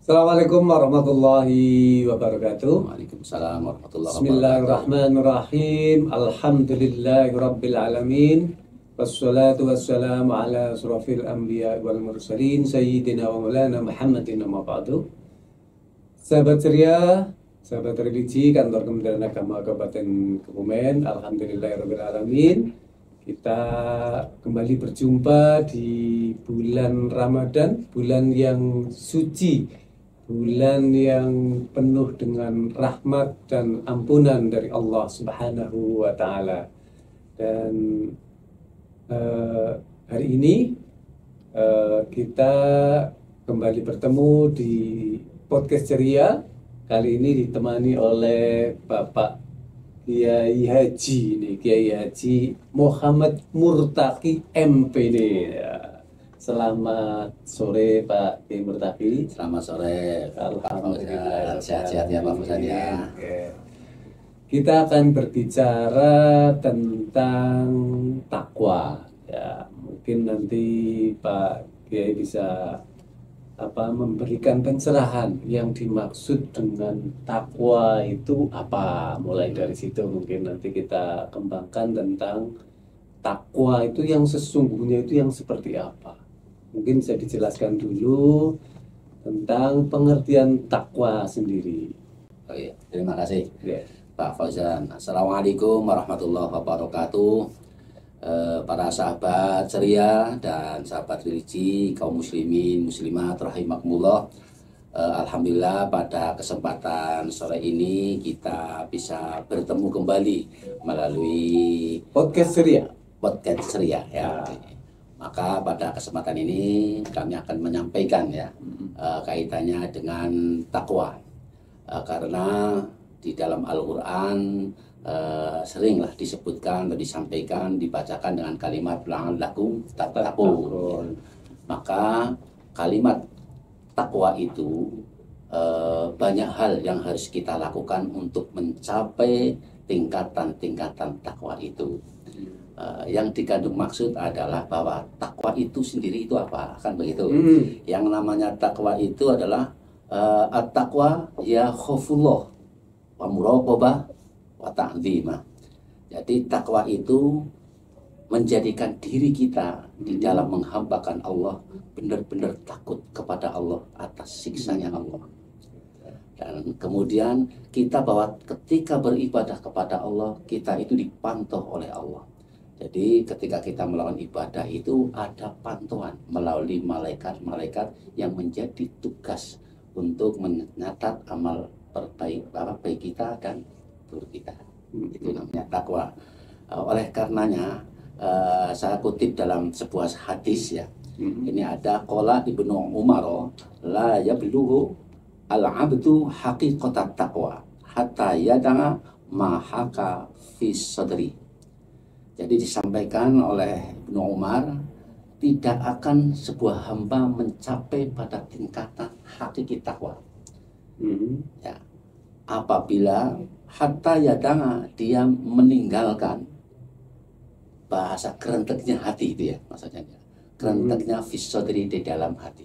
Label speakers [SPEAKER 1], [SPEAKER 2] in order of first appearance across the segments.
[SPEAKER 1] Assalamualaikum warahmatullahi wabarakatuh.
[SPEAKER 2] Waalaikumsalam warahmatullahi wabarakatuh.
[SPEAKER 1] Bismillahirrahmanirrahim. Alhamdulillahirabbil alamin. Wassalatu wassalamu ala asrofil anbiya wal mursalin sayyidina wa maulana Muhammadin wa ba'du. Sahabat ceria, sahabat religi Kantor Kementerian Agama Kabupaten Kebumen, alhamdulillahirabbil alamin. Kita kembali berjumpa di bulan Ramadan, bulan yang suci, bulan yang penuh dengan rahmat dan ampunan dari Allah Subhanahu wa Ta'ala. Dan hari ini kita kembali bertemu di podcast ceria. Kali ini ditemani oleh Bapak Kiai Haji Muhammad Murtaqi MPD. Ya. Selamat sore Pak Kiai Murtaqi.
[SPEAKER 2] Selamat sore.
[SPEAKER 1] Alhamdulillah.
[SPEAKER 2] Sehat-sehat ya Pak Fauzan ya.
[SPEAKER 1] Kita akan berbicara tentang takwa. Ya, mungkin nanti Pak Kiai bisa memberikan pencerahan yang dimaksud dengan takwa itu apa. Mulai dari situ mungkin nanti kita kembangkan tentang takwa itu yang sesungguhnya itu yang seperti apa. Mungkin bisa dijelaskan dulu tentang pengertian takwa sendiri.
[SPEAKER 2] Oh iya, terima kasih
[SPEAKER 1] Ya.
[SPEAKER 2] Pak Fauzan. Assalamualaikum warahmatullahi wabarakatuh. Para sahabat ceria dan sahabat religi kaum muslimin muslimat rahimakumullah. Alhamdulillah pada kesempatan sore ini kita bisa bertemu kembali melalui
[SPEAKER 1] Podcast ceria.
[SPEAKER 2] ceria ya. Maka pada kesempatan ini kami akan menyampaikan ya kaitannya dengan takwa. Karena di dalam Al-Qur'an seringlah disebutkan atau disampaikan, dibacakan dengan kalimat la'allakum tattaqun. Maka kalimat takwa itu banyak hal yang harus kita lakukan untuk mencapai tingkatan-tingkatan takwa itu. Yang dikandung maksud adalah bahwa takwa itu sendiri itu apa? Kan begitu. Yang namanya takwa itu adalah at-taqwa ya khaufullah wa muraqabah wa ta'zimah. Jadi takwa itu menjadikan diri kita di dalam menghambakan Allah benar-benar takut kepada Allah atas siksanya Allah. Dan kemudian kita bahwa ketika beribadah kepada Allah, kita itu dipantau oleh Allah. Jadi ketika kita melakukan ibadah itu ada pantauan melalui malaikat-malaikat yang menjadi tugas untuk mencatat amal baik kita dan buruk kita. Itu namanya takwa. Oleh karenanya saya kutip dalam sebuah hadis ya. Ini ada qala Ibnu Umar, la yablughu al-'abdu haqiqatat taqwa hatta yada'a ma haka fi sadri. Jadi disampaikan oleh Ibnu Umar, tidak akan sebuah hamba mencapai pada tingkatan hakiki takwa. Ya, apabila hatta yadanga dia meninggalkan bahasa kerenteknya hati itu ya, maksudnya kerenteknya fisodri di dalam hati.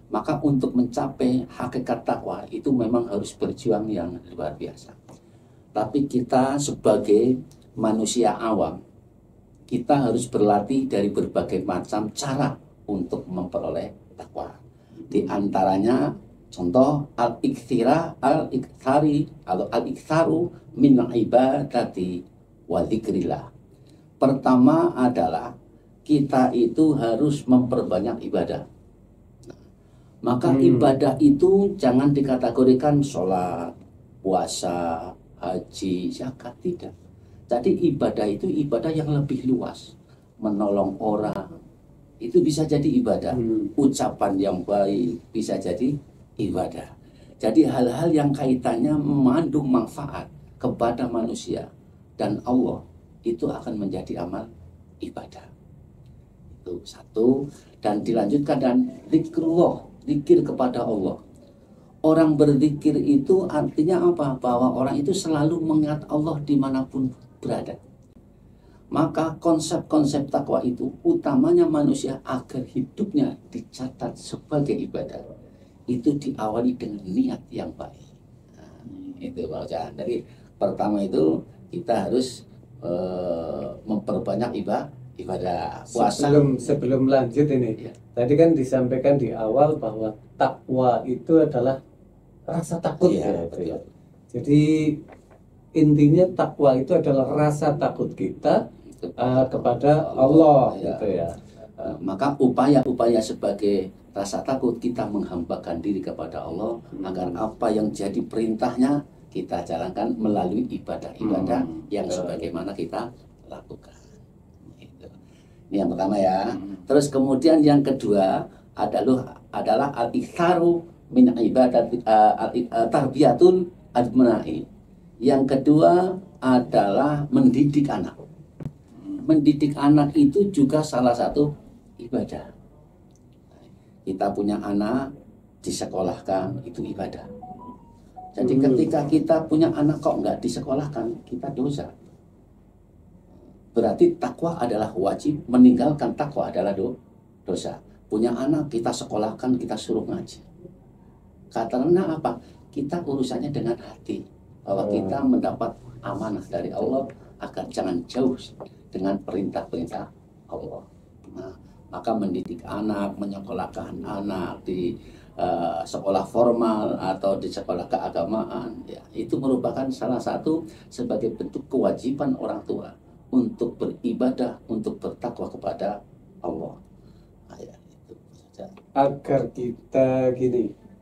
[SPEAKER 2] Maka untuk mencapai hakikat takwa itu memang harus berjuang yang luar biasa. Tapi kita sebagai manusia awam, kita harus berlatih dari berbagai macam cara untuk memperoleh takwa. Di antaranya contoh al-iktsari atau al-iktsaru min ibadati wa dzikrillah. Pertama adalah kita itu harus memperbanyak ibadah. Maka ibadah itu jangan dikategorikan sholat, puasa, haji, zakat, tidak. Jadi ibadah itu ibadah yang lebih luas. Menolong orang itu bisa jadi ibadah. Ucapan yang baik bisa jadi ibadah. Jadi hal-hal yang kaitannya mengandung manfaat kepada manusia dan Allah itu akan menjadi amal ibadah. Itu satu. Dan dilanjutkan dan zikrullah, zikir kepada Allah. Orang berzikir itu artinya apa? Bahwa orang itu selalu mengingat Allah dimanapun berada. Maka konsep-konsep takwa itu utamanya manusia agar hidupnya dicatat sebagai ibadah. itu diawali dengan niat yang baik. Nah, itu Pak Ujang. Jadi pertama itu kita harus memperbanyak ibadah puasa.
[SPEAKER 1] Sebelum lanjut ini,
[SPEAKER 2] Ya.
[SPEAKER 1] tadi kan disampaikan di awal bahwa takwa itu adalah rasa takut
[SPEAKER 2] Iya,
[SPEAKER 1] gitu ya.
[SPEAKER 2] betul.
[SPEAKER 1] Jadi intinya takwa itu adalah rasa takut kita kepada Allah
[SPEAKER 2] Ya.
[SPEAKER 1] gitu ya.
[SPEAKER 2] Maka upaya-upaya sebagai rasa takut kita menghambakan diri kepada Allah agar apa yang jadi perintahnya kita jalankan melalui ibadah-ibadah yang sebagaimana kita lakukan. Gitu. Ini yang pertama ya. Terus kemudian yang kedua adalah al-iktharu min ibadat tarbiyatul abna'i. Yang kedua adalah mendidik anak. Mendidik anak itu juga salah satu ibadah. Kita punya anak disekolahkan, itu ibadah. Jadi ketika kita punya anak kok nggak disekolahkan, kita dosa. Berarti takwa adalah wajib, meninggalkan takwa adalah dosa. Punya anak kita sekolahkan, kita suruh ngaji. Karena apa? Kita urusannya dengan hati, bahwa kita mendapat amanah dari Allah agar jangan jauh dengan perintah-perintah Allah. Nah, maka mendidik anak, menyekolahkan anak di sekolah formal atau di sekolah keagamaan, ya, itu merupakan salah satu sebagai bentuk kewajiban orang tua untuk beribadah, untuk bertakwa kepada Allah. Nah, ya, itu saja.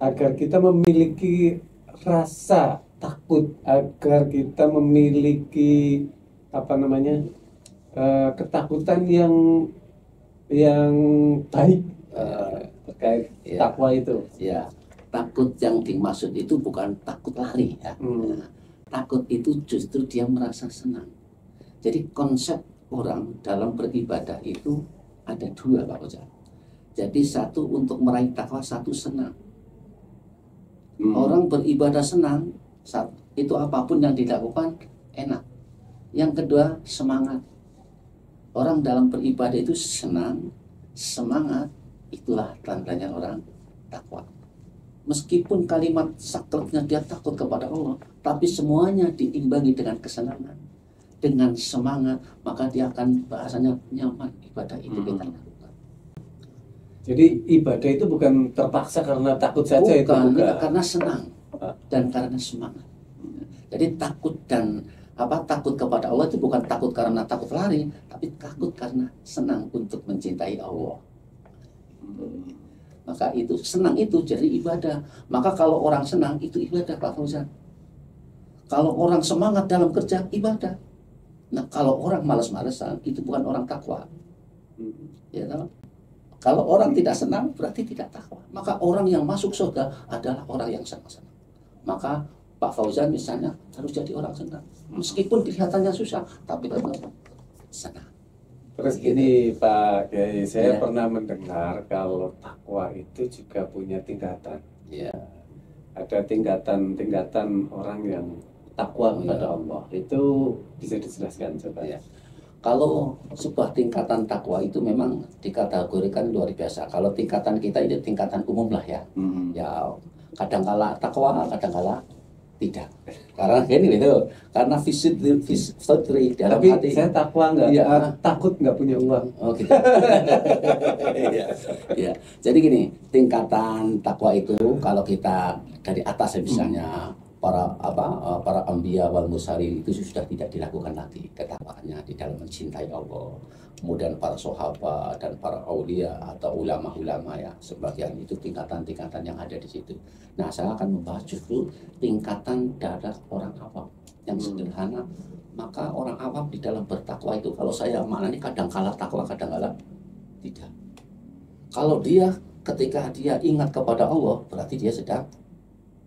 [SPEAKER 1] Agar kita memiliki rasa takut, agar kita memiliki ketakutan yang baik terkait takwa itu.
[SPEAKER 2] Ya, takut yang dimaksud itu bukan takut lari ya. Takut itu justru dia merasa senang. Jadi konsep orang dalam beribadah itu ada dua Pak Ujang. Jadi satu untuk meraih takwa, satu senang. Orang beribadah senang, itu apapun yang dilakukan enak. Yang kedua semangat. Orang dalam beribadah itu senang, semangat, itulah tandanya orang takwa. Meskipun kalimat sakleknya dia takut kepada Allah, tapi semuanya diimbangi dengan kesenangan, dengan semangat, maka dia akan bahasanya nyaman ibadah itu kita lakukan.
[SPEAKER 1] Jadi ibadah itu bukan terpaksa karena takut saja,
[SPEAKER 2] bukan,
[SPEAKER 1] itu
[SPEAKER 2] karena senang dan karena semangat. Jadi takut kepada Allah itu bukan takut karena takut lari, tapi takut karena senang untuk mencintai Allah. Maka itu senang itu jadi ibadah. Maka kalau orang senang itu ibadah Pak Fauzan. Kalau orang semangat dalam kerja ibadah. Nah kalau orang malas-malesan itu bukan orang takwa. Ya tahu? Kalau orang tidak senang berarti tidak takwa. Maka orang yang masuk surga adalah orang yang senang-senang. Maka Pak Fauzan misalnya harus jadi orang senang. Meskipun kelihatannya susah, tapi tetap senang.
[SPEAKER 1] Terus gini Pak Kiai, saya pernah mendengar kalau takwa itu juga punya tingkatan.
[SPEAKER 2] Ya.
[SPEAKER 1] Ada tingkatan orang yang takwa kepada Allah. Itu bisa dijelaskan coba.
[SPEAKER 2] Ya. Kalau sebuah tingkatan takwa itu memang dikategorikan luar biasa. Kalau tingkatan kita ini tingkatan umum lah ya. Ya kadang-kala takwa, kadang-kala tidak. Karena gini itu, karena fitri dalam
[SPEAKER 1] tapi
[SPEAKER 2] hati.
[SPEAKER 1] saya takwa takut nggak punya uang.
[SPEAKER 2] Oh gitu. Ya. Jadi gini, tingkatan takwa itu kalau kita dari atas misalnya para anbiya wal mursalin itu sudah tidak dilakukan lagi ketakwaannya di dalam mencintai Allah. Kemudian para sahabat dan para aulia atau ulama-ulama ya, sebagian itu tingkatan-tingkatan yang ada di situ. Nah, saya akan membahas justru tingkatan darah orang awam yang sederhana. Maka orang awam di dalam bertakwa itu, kalau saya maknanya kadang-kala takwa, kadang-kala tidak. Kalau dia ketika dia ingat kepada Allah, berarti dia sedang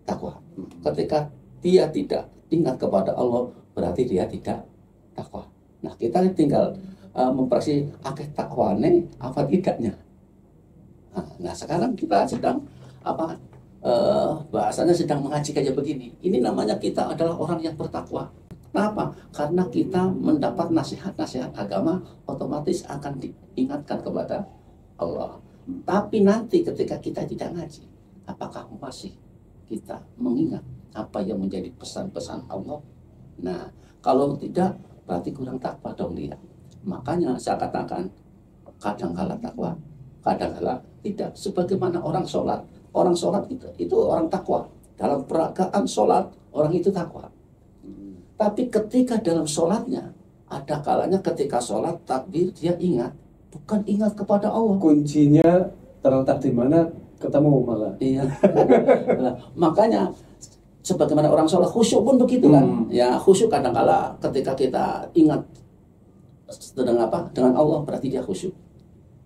[SPEAKER 2] takwa. Ketika dia tidak ingat kepada Allah, berarti dia tidak takwa. Nah, kita tinggal mempersi akeh takwane apa tidaknya. Nah, sekarang kita sedang bahasanya sedang mengaji kayak begini. Ini namanya kita adalah orang yang bertakwa. Kenapa? Karena kita mendapat nasihat-nasihat agama, otomatis akan diingatkan kepada Allah. Tapi nanti ketika kita tidak ngaji, apakah masih kita mengingat apa yang menjadi pesan-pesan Allah? Nah, kalau tidak, berarti kurang takwa dong dia. Makanya saya katakan, kadang-kala takwa, kadang-kala tidak. Sebagaimana orang sholat itu orang takwa. Dalam peragaan sholat, orang itu takwa. Tapi ketika dalam sholatnya, ada kalanya ketika sholat takbir dia ingat, bukan ingat kepada Allah.
[SPEAKER 1] Kuncinya terletak di mana, ketemu malah.
[SPEAKER 2] Iya. Nah, makanya sebagaimana orang sholat khusyuk pun begitu kan. Ya khusyuk kadang-kala ketika kita ingat dengan Allah, berarti dia khusyuk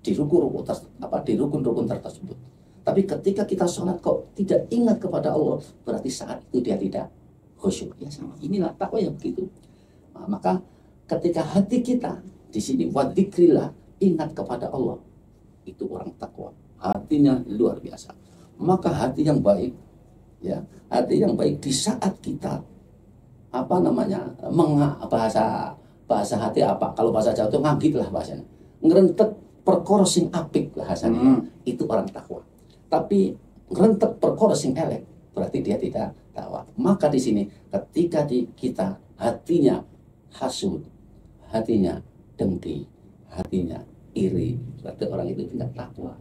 [SPEAKER 2] di rukun-rukun tersebut. Tapi ketika kita sholat kok tidak ingat kepada Allah, berarti saat itu dia tidak khusyuk. Ya sama. Inilah takwa yang begitu. Nah, maka ketika hati kita di sini wadzikrillah, ingat kepada Allah, itu orang takwa. Hatinya luar biasa. Maka hati yang baik, ya, hati yang baik di saat kita bahasa hati apa? Kalau bahasa Jawa itu ngagit lah bahasanya. Ngrentek perkara sing apik bahasanya. Itu orang takwa. Tapi ngrentek perkara sing elek, berarti dia tidak takwa. Maka di sini ketika kita hatinya hasud, hatinya dengki, hatinya iri, berarti orang itu tidak takwa.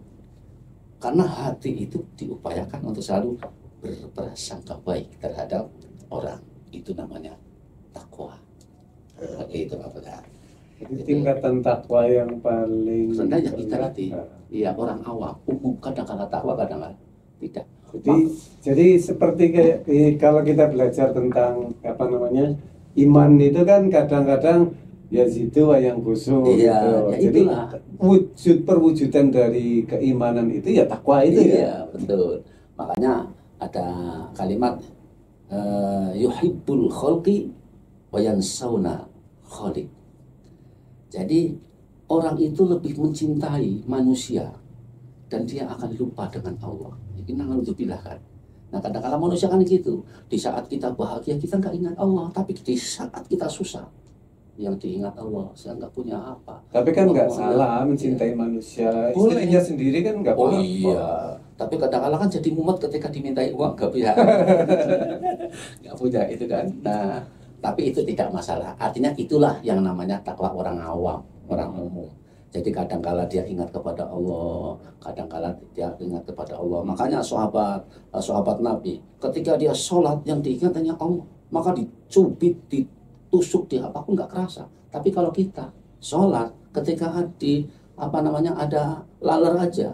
[SPEAKER 2] Karena hati itu diupayakan untuk selalu berprasangka baik terhadap orang. Itu namanya takwa. Itu apa ya?
[SPEAKER 1] Jadi tingkatan takwa yang paling
[SPEAKER 2] rendah yang kita latih. Iya, orang awam umum kadang-kadang takwa, kadang-kadang tidak.
[SPEAKER 1] Jadi seperti kayak kalau kita belajar tentang iman itu kan kadang-kadang ya situ yang khusyuk.
[SPEAKER 2] Iya,
[SPEAKER 1] gitu.
[SPEAKER 2] ya
[SPEAKER 1] Jadi
[SPEAKER 2] itulah.
[SPEAKER 1] perwujudan dari keimanan itu ya takwa itu ya.
[SPEAKER 2] Iya, betul. Makanya ada kalimat yuhibbul khalqi wa yansawna khaliq. Jadi orang itu lebih mencintai manusia dan dia akan lupa dengan Allah. Ini na'udzubillah kan. Nah kadang-kadang manusia kan gitu. Di saat kita bahagia kita nggak ingat Allah, tapi di saat kita susah yang diingat Allah. Saya nggak punya apa.
[SPEAKER 1] Tapi kan nggak salah mencintai manusia. Istrinya sendiri kan nggak apa-apa.
[SPEAKER 2] Oh iya. Tapi kadang-kadang kan jadi mumet ketika dimintai uang nggak punya. Nggak punya itu kan. Nah tapi itu tidak masalah. Artinya itulah yang namanya takwa orang awam, orang umum. Jadi kadang-kala dia ingat kepada Allah, kadang-kala dia ingat kepada Allah. Makanya sahabat Nabi, ketika dia sholat yang diingat hanya Allah, maka dicubit, ditusuk, dia apapun nggak kerasa. Tapi kalau kita sholat, ketika ada laler aja,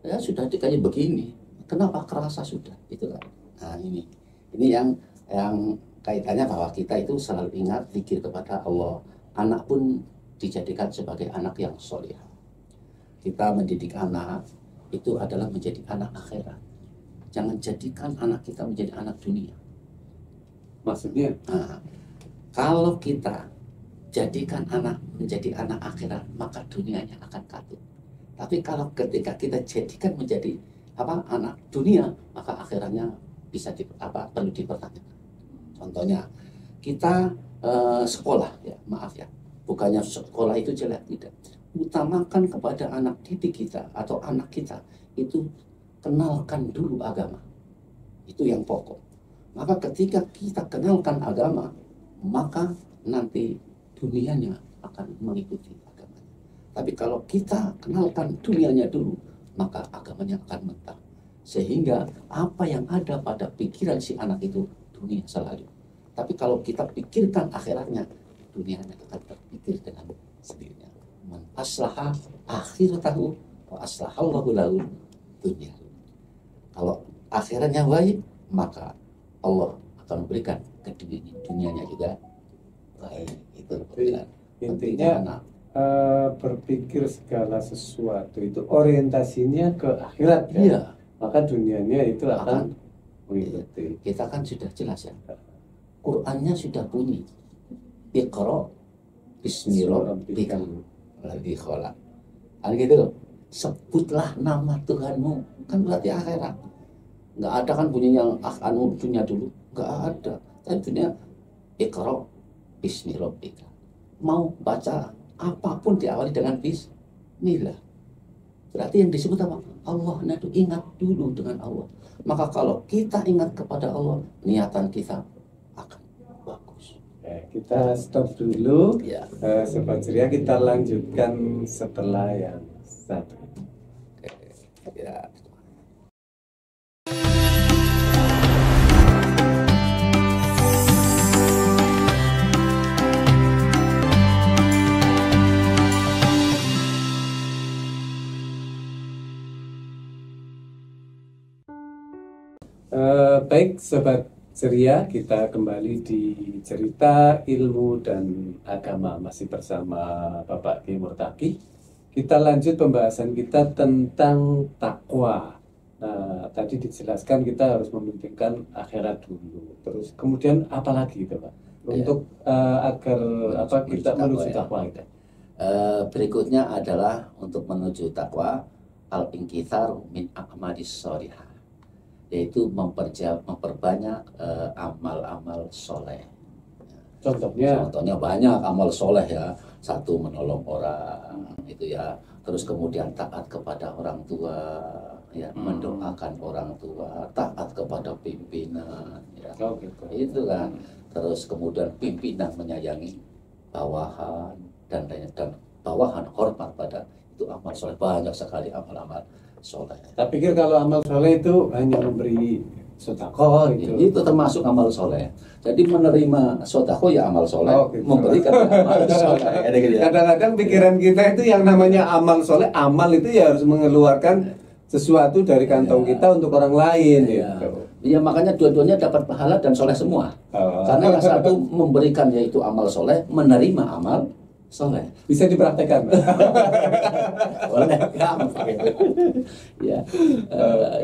[SPEAKER 2] ya sudah kayak begini. Kenapa kerasa sudah? Itu kan. Nah ini yang kaitannya bahwa kita itu selalu ingat zikir kepada Allah. Anak pun dijadikan sebagai anak yang soleh. Kita mendidik anak itu adalah menjadi anak akhirat. Jangan jadikan anak kita menjadi anak dunia.
[SPEAKER 1] Maksudnya?
[SPEAKER 2] Nah, kalau kita jadikan anak menjadi anak akhirat, maka dunianya akan katut. Tapi kalau ketika kita jadikan menjadi anak dunia, maka akhiratnya bisa perlu dipertanyakan. Contohnya kita sekolah, ya maaf ya, bukannya sekolah itu jelek, tidak. Utamakan kepada anak didik kita atau anak kita itu kenalkan dulu agama, itu yang pokok. Maka ketika kita kenalkan agama, maka nanti dunianya akan mengikuti agamanya. Tapi kalau kita kenalkan dunianya dulu, maka agamanya akan mentah. Sehingga apa yang ada pada pikiran si anak itu dunia selalu. Tapi kalau kita pikirkan akhiratnya, dunianya akan terpikir dengan sendirinya. Man aslaha akhiratahu wa aslahallahu lahu dunia. Kalau akhiratnya baik, maka Allah akan memberikan ke dunianya juga baik. Itu
[SPEAKER 1] intinya berpikir segala sesuatu itu orientasinya ke akhirat ya.
[SPEAKER 2] Iya.
[SPEAKER 1] Maka dunianya itu akan mengikuti.
[SPEAKER 2] Kita kan sudah jelas ya. Qurannya sudah bunyi. Iqra bismi rabbika alladzi khalaq. Gitu. Sebutlah nama Tuhanmu. Kan berarti akhirat. Nggak ada kan bunyinya dunia dulu. Nggak ada. Tapi bunyinya Iqra bismi rabbika. Mau baca apapun diawali dengan bismillah. Berarti yang disebut apa? Allah. Nah itu ingat dulu dengan Allah. Maka kalau kita ingat kepada Allah, niatan kita akan bagus.
[SPEAKER 1] Kita stop dulu.
[SPEAKER 2] Ya.
[SPEAKER 1] Sobat ceria, kita lanjutkan setelah yang satu.
[SPEAKER 2] Ya.
[SPEAKER 1] Baik Sobat ceria, kita kembali di cerita ilmu dan agama masih bersama Bapak Ki Murtaki. Kita lanjut pembahasan kita tentang takwa. Nah, tadi dijelaskan kita harus mementingkan akhirat dulu. Terus kemudian apa lagi itu Pak? Untuk agar kita menuju takwa itu.
[SPEAKER 2] Berikutnya adalah untuk menuju takwa al-inqithar min a'malis sholihah, yaitu memperbanyak amal-amal soleh. Contohnya banyak amal soleh ya. Satu, menolong orang itu ya. Terus kemudian taat kepada orang tua ya, mendoakan orang tua, taat kepada pimpinan ya. Itu kan. Terus kemudian pimpinan menyayangi bawahan dan bawahan hormat pada, itu amal soleh. Banyak sekali amal-amal soleh.
[SPEAKER 1] Saya pikir kalau amal soleh itu hanya memberi sedekah
[SPEAKER 2] itu termasuk amal soleh. Jadi menerima sedekah ya amal soleh, memberikan amal soleh.
[SPEAKER 1] Kadang-kadang pikiran kita itu yang namanya amal soleh, amal itu ya harus mengeluarkan sesuatu dari kantong kita untuk orang lain.
[SPEAKER 2] Iya, makanya dua-duanya dapat pahala dan soleh semua. Karena yang satu memberikan yaitu amal soleh, menerima amal soleh.
[SPEAKER 1] Bisa dipraktekkan.
[SPEAKER 2] Boleh. Ya.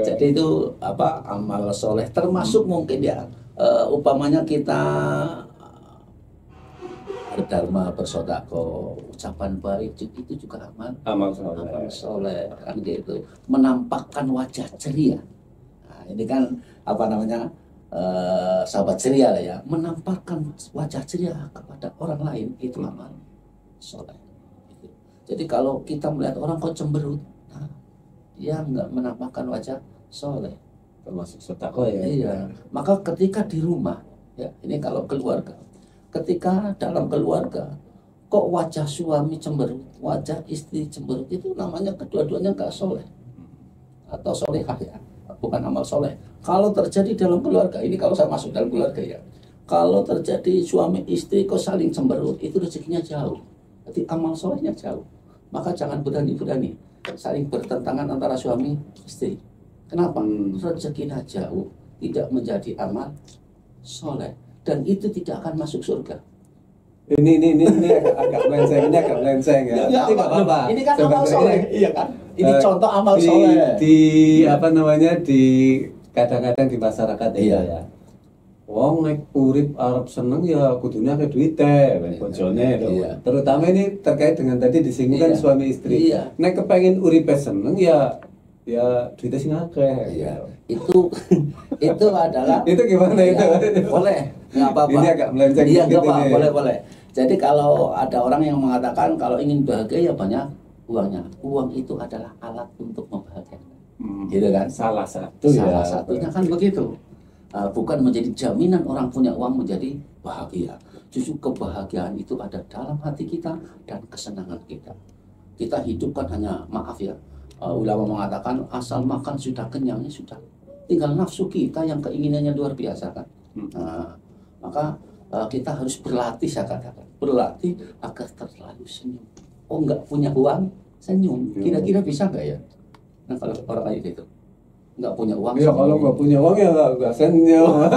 [SPEAKER 2] Jadi itu amal soleh termasuk mungkin ya, upamanya kita berdharma, bersedekah, ucapan baik, itu juga amal soleh kan gitu. Menampakkan wajah ceria. Nah, ini kan sahabat ceria lah ya, menampakkan wajah ceria kepada orang lain, itu amal soleh. Jadi kalau kita melihat orang kok cemberut, nah, dia nggak menampakkan wajah soleh,
[SPEAKER 1] termasuk sedekah ya.
[SPEAKER 2] Iya. Maka ketika di rumah, ya ini kalau keluarga, ketika dalam keluarga, kok wajah suami cemberut, wajah istri cemberut, itu namanya kedua-duanya nggak soleh atau solehah ya, bukan amal soleh. Kalau terjadi dalam keluarga, ini kalau saya masuk dalam keluarga ya, kalau terjadi suami istri kok saling cemberut, itu rezekinya jauh. Jadi amal solehnya jauh. Maka jangan berani-berani saling bertentangan antara suami istri. Kenapa? Rezekinya jauh, tidak menjadi amal soleh, dan itu tidak akan masuk surga.
[SPEAKER 1] Ini agak melenceng ya.
[SPEAKER 2] Nggak apa-apa. Ini kan amal soleh, iya kan? Ini contoh amal soleh.
[SPEAKER 1] Di kadang-kadang di masyarakat ya. Wong nek urip arep seneng ya kudunya ke duite, bojone lho. Terutama ini terkait dengan tadi disinggung suami istri. Nek kepengen uripe seneng ya duite sing akeh.
[SPEAKER 2] Itu adalah
[SPEAKER 1] itu gimana itu?
[SPEAKER 2] Boleh, enggak apa-apa.
[SPEAKER 1] Ini agak melenceng
[SPEAKER 2] dikit ini. Boleh. Jadi kalau ada orang yang mengatakan kalau ingin bahagia ya banyak uangnya. Uang itu adalah alat untuk membahagiakan. Gitu kan?
[SPEAKER 1] Salah satunya
[SPEAKER 2] kan begitu. Bukan menjadi jaminan orang punya uang menjadi bahagia. Justru kebahagiaan itu ada dalam hati kita dan kesenangan kita. Kita hidupkan hanya, maaf ya, ulama mengatakan asal makan sudah kenyang, ya sudah. Tinggal nafsu kita yang keinginannya luar biasa kan. Maka kita harus berlatih, saya katakan. Berlatih agar terlalu senyum. Oh, nggak punya uang, senyum. Kira-kira bisa nggak ya? Nah, kalau orang kayak gitu. Nggak punya uang.
[SPEAKER 1] Ya kalau nggak punya uang ya nggak senyum.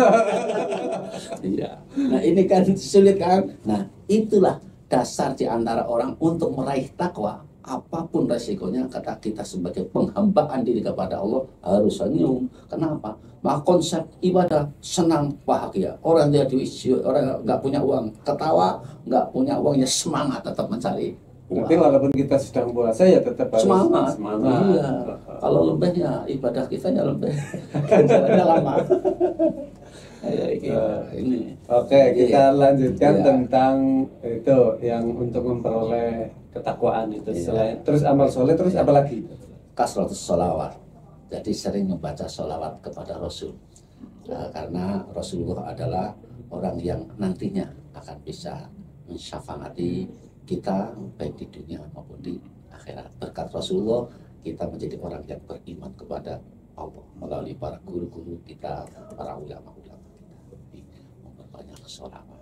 [SPEAKER 2] Iya. Nah ini kan sulit kan. Nah itulah dasar di antara orang untuk meraih takwa. Apapun resikonya, kata kita sebagai penghambaan diri kepada Allah harus senyum. Kenapa? Maka konsep ibadah senang bahagia. Orang nggak punya uang ketawa, nggak punya uang ya semangat tetap mencari.
[SPEAKER 1] Tapi walaupun kita sedang puasa ya tetap harus semangat.
[SPEAKER 2] Iya. Kalau lembeh ya ibadah kita ya lembeh. Jalannya lama. Ini.
[SPEAKER 1] Oke, kita lanjutkan tentang itu yang untuk memperoleh ketakwaan itu. Selain terus amal soleh, terus apa lagi?
[SPEAKER 2] kasratus sholawat. Jadi sering membaca sholawat kepada Rasul. Karena Rasulullah adalah orang yang nantinya akan bisa mensyafaati kita baik di dunia maupun di akhirat. Berkat Rasulullah kita menjadi orang yang beriman kepada Allah melalui para guru-guru kita, para ulama-ulama kita. Lebih memperbanyak sholawat.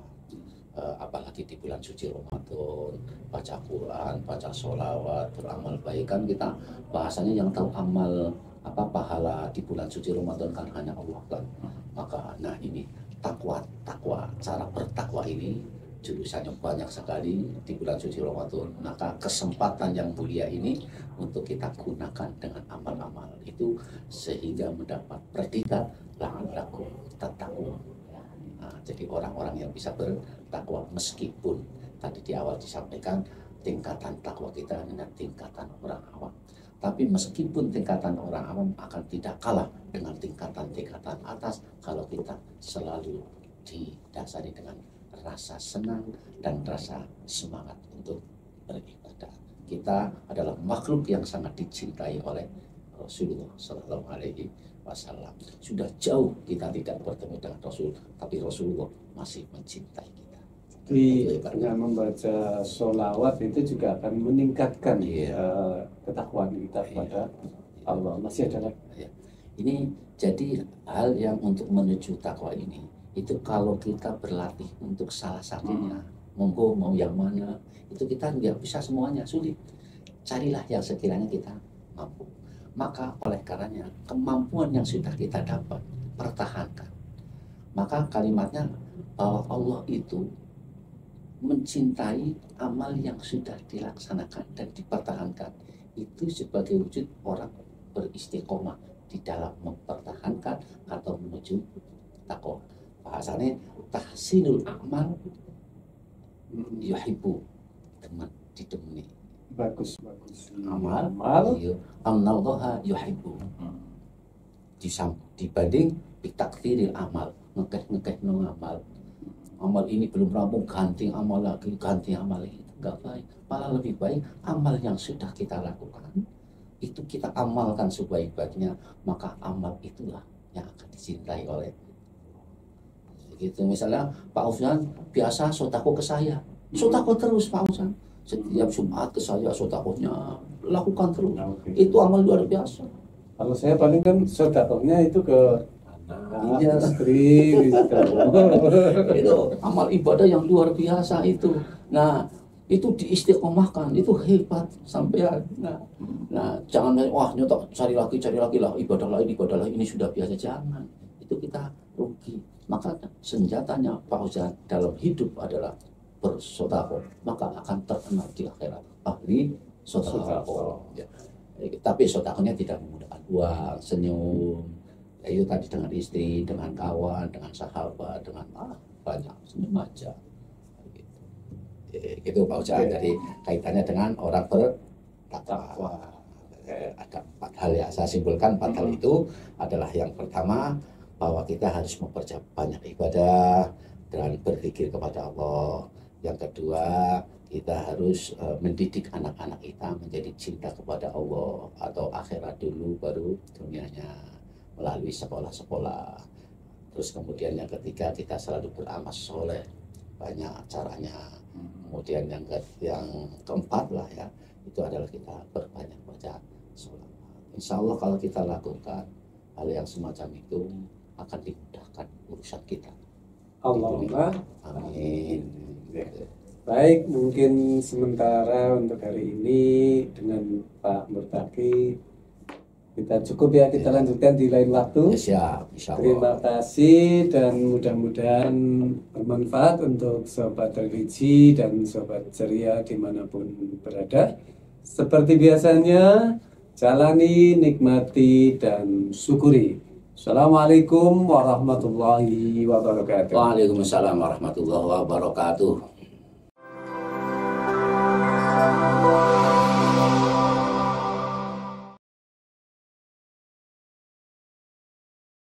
[SPEAKER 2] Apalagi di bulan suci Ramadan, baca Quran, baca sholawat, beramal baik. Kan kita bahasanya yang tahu amal pahala di bulan suci Ramadan kan hanya Allah kan. Maka nah ini takwa, cara bertakwa ini jurusannya banyak sekali di bulan suci Ramadan. Maka kesempatan yang mulia ini untuk kita gunakan dengan amal-amal itu sehingga mendapat predikat la'allakum tattaqun. Nah, jadi orang-orang yang bisa bertakwa, meskipun tadi di awal disampaikan tingkatan takwa kita dengan tingkatan orang awam. Tapi meskipun tingkatan orang awam akan tidak kalah dengan tingkatan-tingkatan atas kalau kita selalu didasari dengan rasa senang dan rasa semangat untuk beribadah. Kita adalah makhluk yang sangat dicintai oleh Rasulullah Sallallahu Alaihi Wasallam. Sudah jauh kita tidak bertemu dengan Rasul, tapi Rasulullah masih mencintai kita.
[SPEAKER 1] Jadi dengan membaca sholawat itu juga akan meningkatkan ketakwaan kita kepada Allah. Masih ada lagi.
[SPEAKER 2] Ini jadi hal yang untuk menuju takwa ini. Itu kalau kita berlatih untuk salah satunya, monggo mau yang mana, itu kita nggak bisa semuanya, sulit. Carilah yang sekiranya kita mampu. Maka oleh karenanya kemampuan yang sudah kita dapat pertahankan. Maka kalimatnya bahwa Allah itu mencintai amal yang sudah dilaksanakan dan dipertahankan. Itu sebagai wujud orang beristiqomah di dalam mempertahankan atau menuju takwa. Bahasanya tahsinul amal yuhibbu, teman didemuni.
[SPEAKER 1] Bagus.
[SPEAKER 2] Amal annallaha yuhibbu. Dibanding bitakthiril amal, ngekeh no amal. Amal ini belum rampung, ganti amal lagi, enggak baik. Malah lebih baik amal yang sudah kita lakukan itu kita amalkan sebaik-baiknya, maka amal itulah yang akan dicintai oleh gitu. Misalnya Pak Ufyan biasa sodako ke saya, sodako terus Pak Ufyan, setiap Jumat ke saya sodakonya lakukan terus. Itu amal luar biasa.
[SPEAKER 1] Kalau saya paling kan sodakonya itu ke anak, istri,
[SPEAKER 2] itu amal ibadah yang luar biasa itu. Nah itu diistiqomahkan, itu hebat sampean. Nah jangan wah nyotok cari lagi lah ibadah lain ini sudah biasa, jangan. Itu kita rugi. Maka senjatanya Pak Ustaz dalam hidup adalah bersedekah, maka akan terkenal di akhirat ahli sedekah. Ya. Tapi sedekahnya tidak menggunakan uang, senyum. Itu tadi dengan istri, dengan kawan, dengan sahabat, dengan banyak senyum aja. Gitu Pak Ustaz. Jadi kaitannya dengan orang bertakwa. Ada 4 hal ya, saya simpulkan 4 hal itu adalah yang pertama bahwa kita harus memperbanyak ibadah dan berzikir kepada Allah. Yang kedua, kita harus mendidik anak-anak kita menjadi cinta kepada Allah atau akhirat dulu baru dunianya melalui sekolah-sekolah. Terus kemudian yang ketiga, kita selalu beramal soleh, banyak caranya. Kemudian yang keempat lah ya, itu adalah kita berbanyak baca sholat. Insya Allah kalau kita lakukan hal yang semacam itu akan dimudahkan urusan kita.
[SPEAKER 1] Allahumma
[SPEAKER 2] amin.
[SPEAKER 1] Baik, mungkin sementara untuk hari ini dengan Pak Murtaki kita cukup ya, kita lanjutkan di lain waktu.
[SPEAKER 2] Siap, insya Allah.
[SPEAKER 1] Terima kasih dan mudah-mudahan bermanfaat untuk sobat religi dan sobat ceria dimanapun berada. Seperti biasanya, jalani, nikmati, dan syukuri. Assalamualaikum warahmatullahi wabarakatuh.
[SPEAKER 2] Waalaikumsalam warahmatullahi wabarakatuh.